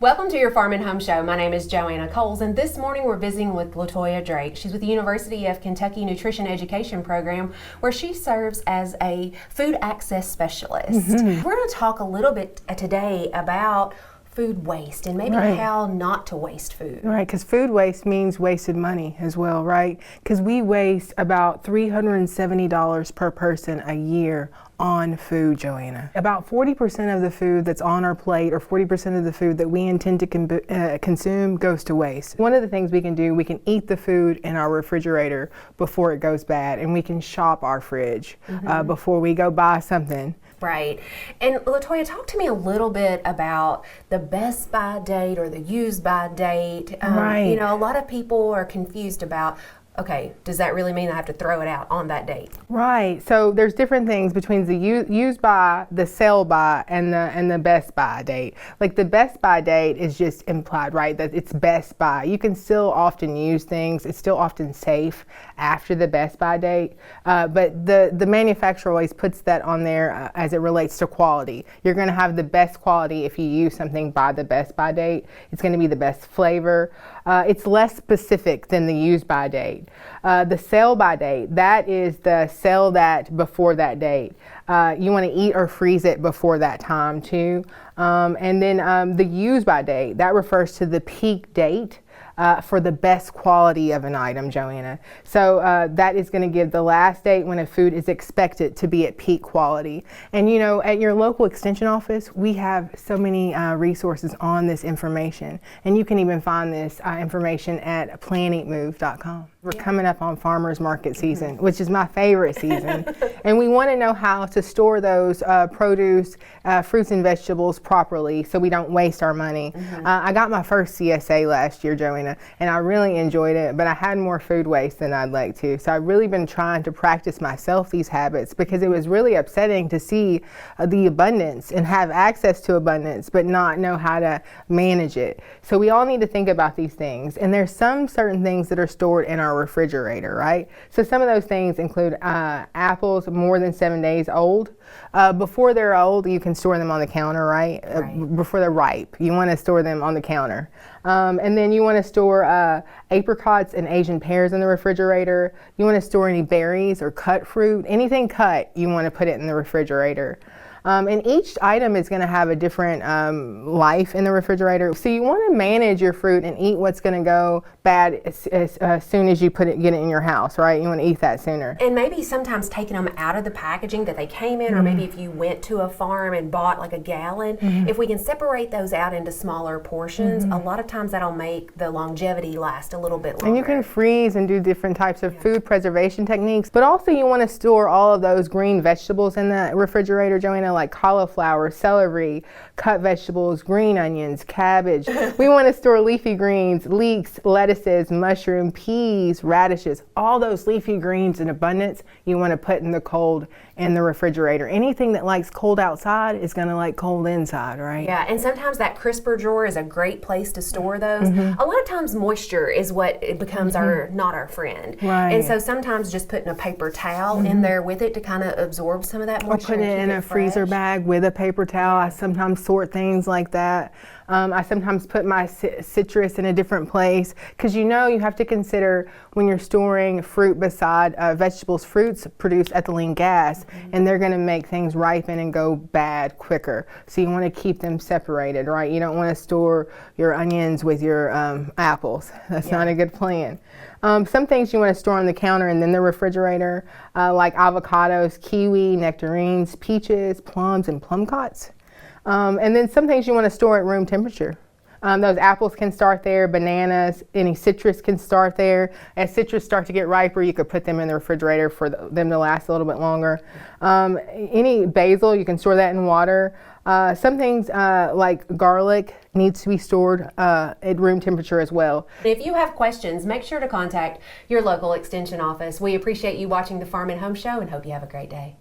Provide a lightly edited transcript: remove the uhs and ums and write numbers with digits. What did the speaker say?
Welcome to your Farm and Home Show. My name is Joanna Coles, and this morning we're visiting with LaToya Drake. She's with the University of Kentucky Nutrition Education Program, where she serves as a food access specialist. We're going to talk a little bit today about food waste and maybe how not to waste food. Right, because food waste means wasted money as well, right? Because we waste about $370 per person a year on food, Joanna. About 40% of the food that's on our plate, or 40% of the food that we intend to consume, goes to waste. One of the things we can do, we can eat the food in our refrigerator before it goes bad, and we can shop our fridge before we go buy something. Right. And LaToya, talk to me a little bit about the best by date or the use by date. You know, a lot of people are confused about, okay, does that really mean I have to throw it out on that date? Right. So there's different things between the use by, the sell by, and the best by date. Like the best by date is just implied, right? That it's best by. You can still often use things. It's still often safe after the best by date. But the manufacturer always puts that on there as it relates to quality. You're going to have the best quality if you use something by the best by date. It's going to be the best flavor. It's less specific than the use by date. The sell by date, that is the sell that before that date. You want to eat or freeze it before that time too. And then the use by date, that refers to the peak date for the best quality of an item, Joanna. So that is going to give the last date when a food is expected to be at peak quality. And you know, at your local extension office, we have so many resources on this information. And you can even find this information at planeatmove.com. We're coming up on farmers market season, which is my favorite season. And we want to know how to store those produce, fruits and vegetables properly so we don't waste our money. I got my first CSA last year, Joanna, and I really enjoyed it, but I had more food waste than I'd like to. So I've really been trying to practice myself these habits, because it was really upsetting to see the abundance and have access to abundance, but not know how to manage it. So we all need to think about these things. And there's some certain things that are stored in our refrigerator, right? So some of those things include apples more than 7 days old. Before they're old, you can store them on the counter, right? Before they're ripe, you want to store them on the counter. And then you want to store apricots and Asian pears in the refrigerator. You want to store any berries or cut fruit. Anything cut, you want to put it in the refrigerator. And each item is going to have a different life in the refrigerator. So you want to manage your fruit and eat what's going to go bad as soon as you get it in your house, right? You want to eat that sooner. And maybe sometimes taking them out of the packaging that they came in, or maybe if you went to a farm and bought like a gallon, if we can separate those out into smaller portions, a lot of times that'll make the longevity last a little bit longer. And you can freeze and do different types of food preservation techniques, but also you want to store all of those green vegetables in the refrigerator, Joanna, like cauliflower, celery, cut vegetables, green onions, cabbage. We want to store leafy greens, leeks, lettuces, mushroom, peas, radishes, all those leafy greens in abundance you want to put in the cold in the refrigerator. Anything that likes cold outside is going to like cold inside, right? Yeah, and sometimes that crisper drawer is a great place to store those. A lot of times moisture is what it becomes not our friend. Right. And so sometimes just putting a paper towel in there with it to kind of absorb some of that moisture. Or put it in a freezer bag with a paper towel. I sometimes sort things like that. I sometimes put my citrus in a different place, because you know you have to consider when you're storing fruit beside vegetables, fruits produce ethylene gas, and they're going to make things ripen and go bad quicker. So you want to keep them separated, right? You don't want to store your onions with your apples. That's not a good plan. Some things you want to store on the counter and then the refrigerator, like avocados, kiwi, nectarines, peaches, plums, and plum cots. And then some things you want to store at room temperature. Those apples can start there, bananas, any citrus can start there. As citrus start to get riper, you could put them in the refrigerator for them to last a little bit longer. Any basil, you can store that in water. Some things like garlic needs to be stored at room temperature as well. If you have questions, make sure to contact your local extension office. We appreciate you watching the Farm and Home Show and hope you have a great day.